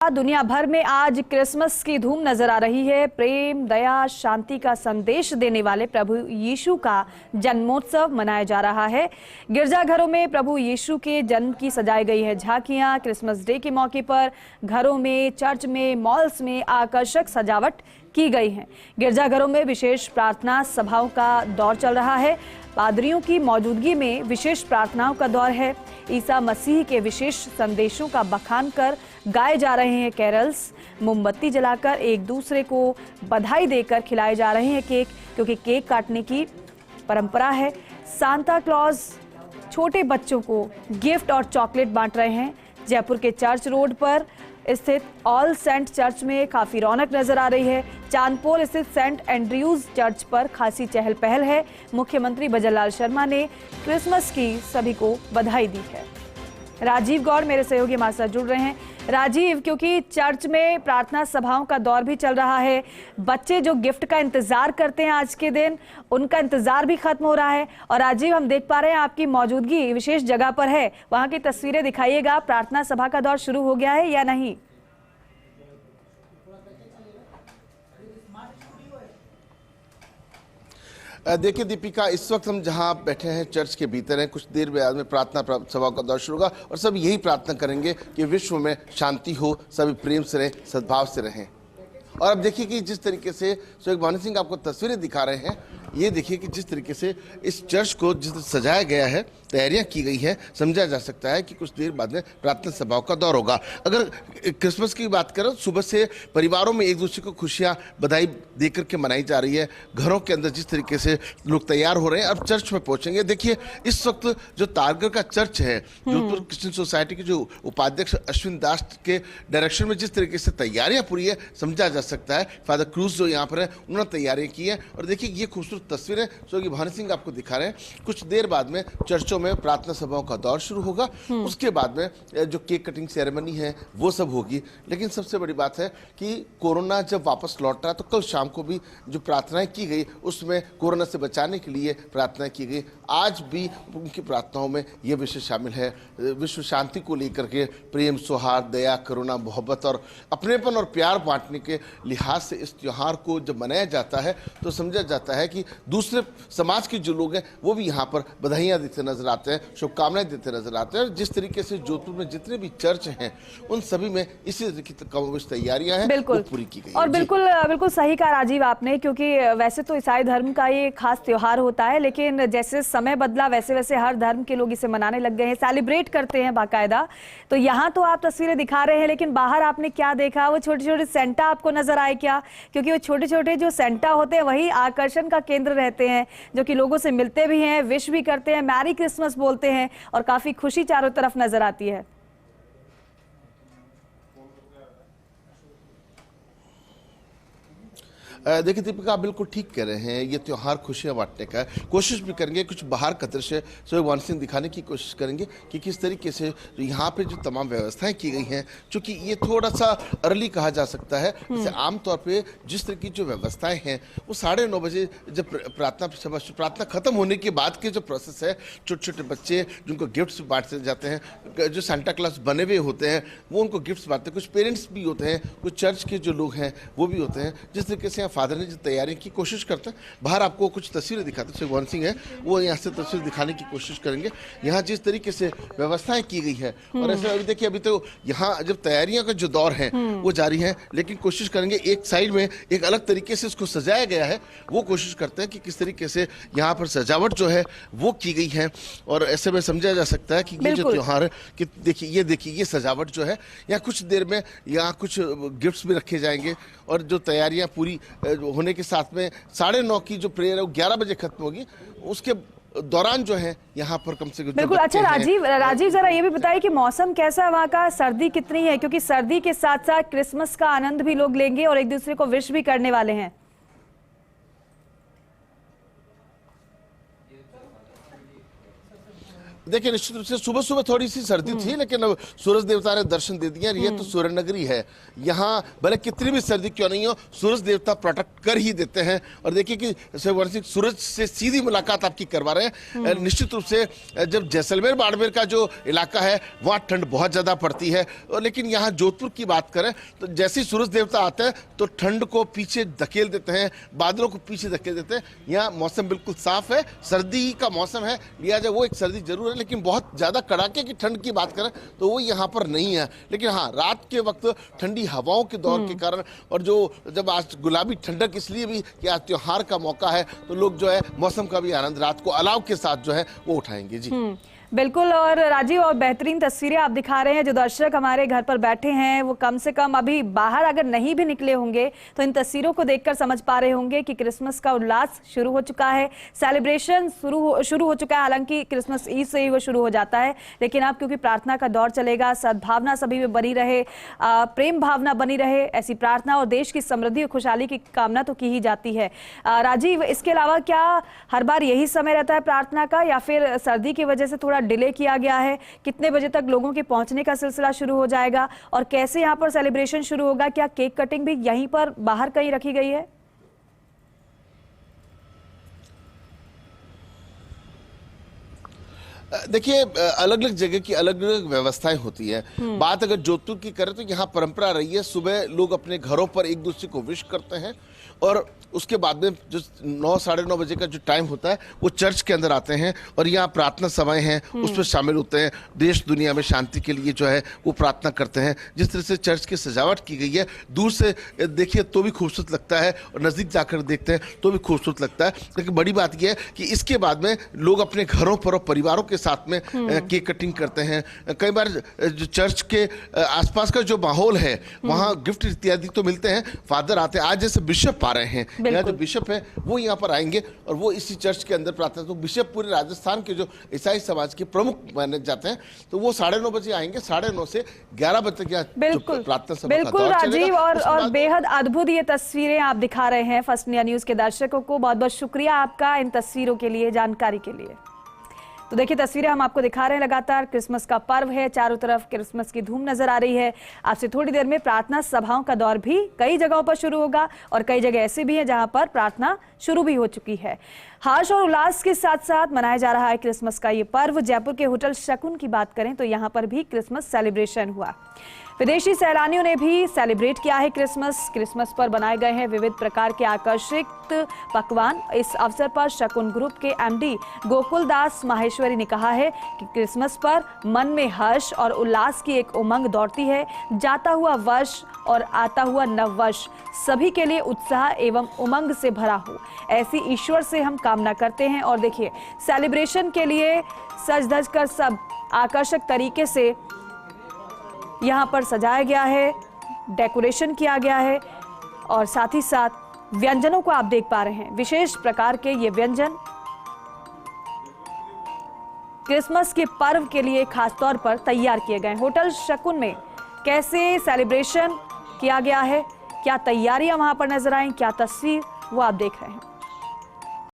दुनिया भर में आज क्रिसमस की धूम नजर आ रही है। प्रेम, दया, शांति का संदेश देने वाले प्रभु यीशु का जन्मोत्सव मनाया जा रहा है। गिरजाघरों में प्रभु यीशु के जन्म की सजाई गई है झांकियां। क्रिसमस डे के मौके पर घरों में, चर्च में, मॉल्स में आकर्षक सजावट की गई है। गिरजाघरों में विशेष प्रार्थना सभाओं का दौर चल रहा है। पादरियों की मौजूदगी में विशेष प्रार्थनाओं का दौर है। ईसा मसीह के विशेष संदेशों का बखान कर गाए जा रहे हैं कैरल्स। मोमबत्ती जलाकर एक दूसरे को बधाई देकर खिलाए जा रहे हैं केक, क्योंकि केक काटने की परंपरा है। सांता क्लॉज छोटे बच्चों को गिफ्ट और चॉकलेट बांट रहे हैं। जयपुर के चर्च रोड पर स्थित ऑल सेंट चर्च में काफी रौनक नजर आ रही है। चांदपोल स्थित सेंट एंड्रयूज चर्च पर खासी चहल पहल है। मुख्यमंत्री भजनलाल शर्मा ने क्रिसमस की सभी को बधाई दी है। राजीव गौड़ मेरे सहयोगी हमारे साथ जुड़ रहे हैं। राजीव, क्योंकि चर्च में प्रार्थना सभाओं का दौर भी चल रहा है, बच्चे जो गिफ्ट का इंतजार करते हैं आज के दिन, उनका इंतजार भी खत्म हो रहा है। और राजीव, हम देख पा रहे हैं आपकी मौजूदगी विशेष जगह पर है, वहां की तस्वीरें दिखाइएगा। प्रार्थना सभा का दौर शुरू हो गया है या नहीं? देखिए दीपिका, इस वक्त हम जहां बैठे हैं चर्च के भीतर हैं। कुछ देर बाद में प्रार्थना सभा का दौर शुरू होगा और सब यही प्रार्थना करेंगे कि विश्व में शांति हो, सभी प्रेम से रहें, सद्भाव से रहें। और अब देखिए कि जिस तरीके से सुहेग भानु सिंह आपको तस्वीरें दिखा रहे हैं, ये देखिए कि जिस तरीके से इस चर्च को जिस सजाया गया है, तैयारियां की गई है, समझा जा सकता है कि कुछ देर बाद में प्रार्थना सभाओं का दौर होगा। अगर क्रिसमस की बात करें, सुबह से परिवारों में एक दूसरे को खुशियां बधाई देकर के मनाई जा रही है। घरों के अंदर जिस तरीके से लोग तैयार हो रहे हैं, अब चर्च में पहुंचेंगे। देखिए इस वक्त जो तारगढ़ का चर्च है, जोधपुर क्रिश्चियन सोसाइटी के जो उपाध्यक्ष अश्विन दास के डायरेक्शन में जिस तरीके से तैयारियां पूरी है, समझा जा सकता है। फादर क्रूज जो यहाँ पर है, उन्होंने तैयारियां की है। और देखिए ये खूबसूरत तस्वीरें सुहेग भानु सिंह आपको दिखा रहे हैं। कुछ देर बाद में चर्चों में प्रार्थना सभाओं का दौर शुरू होगा। उसके बाद में जो केक कटिंग सेरेमनी है वो सब होगी। लेकिन सबसे बड़ी बात है कि कोरोना जब वापस लौट रहा है, तो कल शाम को भी जो प्रार्थनाएं की गई उसमें कोरोना से बचाने के लिए प्रार्थनाएं की गई। आज भी उनकी प्रार्थनाओं में ये विषय शामिल है, विश्व शांति को लेकर के, प्रेम, सौहार्द, दया, करुणा, मोहब्बत और अपनेपन और प्यार बांटने के लिहाज से इस त्योहार को जब मनाया जाता है तो समझा जाता है कि दूसरे समाज के जो लोग हैं वो भी यहाँ पर बधाइयाँ देते नजर आते हैं, शुभकामनाएं देते नजर आते हैं। और जिस तरीके से जोधपुर में जितने भी चर्च हैं उन सभी में इसी तरह की तैयारियां हैं, वो पूरी की गई। और बिल्कुल बिल्कुल सही कहा राजीव आपने, क्योंकि वैसे तो ईसाई धर्म का ये खास त्योहार होता है, लेकिन जैसे समय बदला वैसे वैसे हर धर्म के लोग इसे मनाने लग गए हैं, सेलिब्रेट करते हैं बाकायदा। तो यहाँ तो आप तस्वीरें दिखा रहे हैं, लेकिन बाहर आपने क्या देखा? वो छोटे छोटे सेंटा आपको नजर आए क्या? क्योंकि वो छोटे छोटे जो सेंटा होते हैं वही आकर्षण का केंद्र रहते हैं, जो कि लोगों से मिलते भी हैं, विश भी करते हैं, मैरी क्रिसमस बोलते हैं और काफी खुशी चारों तरफ नजर आती है। देखिए दीपिका, आप बिल्कुल ठीक कह रहे हैं। ये त्यौहार खुशियां बांटने का है। कोशिश भी करेंगे कुछ बाहर का दृश्य सुहेग भानु सिंह दिखाने की कोशिश करेंगे कि किस तरीके से यहाँ पे जो तमाम व्यवस्थाएं की गई हैं, चूंकि ये थोड़ा सा अर्ली कहा जा सकता है। जैसे आमतौर पे जिस तरह की जो व्यवस्थाएं हैं वो 9:30 बजे जब प्रार्थना खत्म होने के बाद के जो प्रोसेस है, छोटे छोटे बच्चे जिनको गिफ्ट्स बांटे जाते हैं, जो सांता क्लॉज बने हुए होते हैं वो उनको गिफ्ट्स बांटते हैं। कुछ पेरेंट्स भी होते हैं, कुछ चर्च के जो लोग हैं वो भी होते हैं। जिस तरीके से फादर ने जो तैयारी की कोशिश करते हैं, बाहर आपको कुछ तस्वीरें दिखाते हैं। सुहेग भानु सिंह है वो यहाँ से तस्वीर दिखाने की कोशिश करेंगे। यहाँ जिस तरीके से व्यवस्थाएं की गई है, और ऐसे अभी देखिए, अभी तो यहाँ जब तैयारियां का जो दौर है वो जारी है, लेकिन कोशिश करेंगे एक साइड में एक अलग तरीके से इसको सजाया गया है, वो कोशिश करते हैं कि किस तरीके से यहाँ पर सजावट जो है वो की गई है। और ऐसे में समझा जा सकता है कि ये जो त्योहार है कि देखिए ये सजावट जो है, यहाँ कुछ देर में यहाँ कुछ गिफ्ट्स भी रखे जाएंगे। और जो तैयारियां पूरी होने के साथ में 9:30 की जो प्रेयर है वो 11 बजे खत्म होगी। उसके दौरान जो है यहाँ पर कम से कम बिल्कुल। अच्छा राजीव जरा ये भी बताइए कि मौसम कैसा है वहाँ का, सर्दी कितनी है? क्योंकि सर्दी के साथ साथ क्रिसमस का आनंद भी लोग लेंगे और एक दूसरे को विश भी करने वाले हैं। देखिए, निश्चित रूप से सुबह सुबह थोड़ी सी सर्दी थी, लेकिन अब सूरज देवता ने दर्शन दे दिए। ये तो सूर्य नगरी है, यहाँ भले कितनी भी सर्दी क्यों नहीं हो, सूरज देवता प्रोटेक्ट कर ही देते हैं। और देखिए कि सूरज से सीधी मुलाकात आपकी करवा रहे हैं। निश्चित रूप से जब जैसलमेर बाड़मेर का जो इलाका है वहाँ ठंड बहुत ज्यादा पड़ती है, और लेकिन यहाँ जोधपुर की बात करें तो जैसे ही सूरज देवता आते हैं तो ठंड को पीछे धकेल देते हैं, बादलों को पीछे धकेल देते हैं। यहाँ मौसम बिल्कुल साफ है, सर्दी का मौसम है, लिया जाए वो एक सर्दी जरूर है, लेकिन बहुत ज्यादा कड़ाके की ठंड की बात करें तो वो यहाँ पर नहीं है। लेकिन हाँ, रात के वक्त ठंडी हवाओं के दौर के कारण, और जो जब आज गुलाबी ठंडक इसलिए भी कि आज त्योहार का मौका है, तो लोग जो है मौसम का भी आनंद रात को अलाव के साथ जो है वो उठाएंगे। जी बिल्कुल। और राजीव, और बेहतरीन तस्वीरें आप दिखा रहे हैं। जो दर्शक हमारे घर पर बैठे हैं वो कम से कम अभी बाहर अगर नहीं भी निकले होंगे तो इन तस्वीरों को देखकर समझ पा रहे होंगे कि क्रिसमस का उल्लास शुरू हो चुका है, सेलिब्रेशन शुरू हो चुका है। हालांकि क्रिसमस ईद से ही वो शुरू हो जाता है, लेकिन अब क्योंकि प्रार्थना का दौर चलेगा, सद्भावना सभी में बनी रहे, प्रेम भावना बनी रहे, ऐसी प्रार्थना और देश की समृद्धि और खुशहाली की कामना तो की ही जाती है। राजीव, इसके अलावा क्या हर बार यही समय रहता है प्रार्थना का, या फिर सर्दी की वजह से थोड़ा डिले किया गया है? कितने बजे तक लोगों के पहुंचने का सिलसिला शुरू हो जाएगा और कैसे यहां पर सेलिब्रेशन शुरू होगा? क्या केक कटिंग भी यहीं पर बाहर कहीं रखी गई है? देखिए, अलग अलग जगह की अलग अलग व्यवस्थाएं होती है। बात अगर जोधपुर की करें तो यहाँ परंपरा रही है, सुबह लोग अपने घरों पर एक दूसरे को विश करते हैं, और उसके बाद में जो 9 साढ़े 9 बजे का जो टाइम होता है वो चर्च के अंदर आते हैं, और यहाँ प्रार्थना सभाएं हैं उस पर शामिल होते हैं। देश दुनिया में शांति के लिए जो है वो प्रार्थना करते हैं। जिस तरह से चर्च की सजावट की गई है, दूर से देखिए तो भी खूबसूरत लगता है, और नजदीक जाकर देखते हैं तो भी खूबसूरत लगता है। लेकिन बड़ी बात यह है कि इसके बाद में लोग अपने घरों पर और परिवारों के साथ में केक कटिंग करते हैं। कई बार जो चर्च के आसपास का जो माहौल है वहाँ गिफ्ट इत्यादि तो मिलते हैं। फादर आते हैं, आज जैसे बिशप आ रहे हैं, यहाँ जो बिशप है वो यहाँ पर आएंगे और वो इसी चर्च के अंदर प्रार्थना, तो बिशप पूरे राजस्थान के जो ईसाई समाज के प्रमुख माने जाते हैं, तो वो 9:30 बजे आएंगे। 9:30 से 11 बजे तक यहाँ प्रार्थना सभा का दौर राजीव, चलेगा। और बेहद अद्भुत ये तस्वीरें आप दिखा रहे हैं फर्स्ट इंडिया न्यूज के दर्शकों को। बहुत बहुत शुक्रिया आपका इन तस्वीरों के लिए, जानकारी के लिए। तो देखिए, तस्वीरें हम आपको दिखा रहे हैं लगातार। क्रिसमस का पर्व है, चारों तरफ क्रिसमस की धूम नजर आ रही है। आपसे थोड़ी देर में प्रार्थना सभाओं का दौर भी कई जगहों पर शुरू होगा, और कई जगह ऐसे भी हैं जहां पर प्रार्थना शुरू भी हो चुकी है। हर्ष और उल्लास के साथ साथ मनाया जा रहा है क्रिसमस का ये पर्व। जयपुर के होटल शकुन की बात करें तो यहाँ पर भी क्रिसमस सेलिब्रेशन हुआ। विदेशी सैलानियों ने भी सेलिब्रेट किया है क्रिसमस पर बनाए गए हैं विविध प्रकार के आकर्षित पकवान। इस अवसर पर शकुन ग्रुप के एमडी गोकुल दास माहेश्वरी ने कहा है कि क्रिसमस पर मन में हर्ष और उल्लास की एक उमंग दौड़ती है। जाता हुआ वर्ष और आता हुआ नव वर्ष सभी के लिए उत्साह एवं उमंग से भरा हो, ऐसी ईश्वर से हम कामना करते हैं। और देखिए, सेलिब्रेशन के लिए सज धज कर सब आकर्षक तरीके से यहाँ पर सजाया गया है, डेकोरेशन किया गया है, और साथ ही साथ व्यंजनों को आप देख पा रहे हैं। विशेष प्रकार के ये व्यंजन क्रिसमस के पर्व के लिए खास तौर पर तैयार किए गए। होटल शकुन में कैसे सेलिब्रेशन किया गया है, क्या तैयारियां वहां पर नजर आई, क्या तस्वीर, वो आप देख रहे हैं।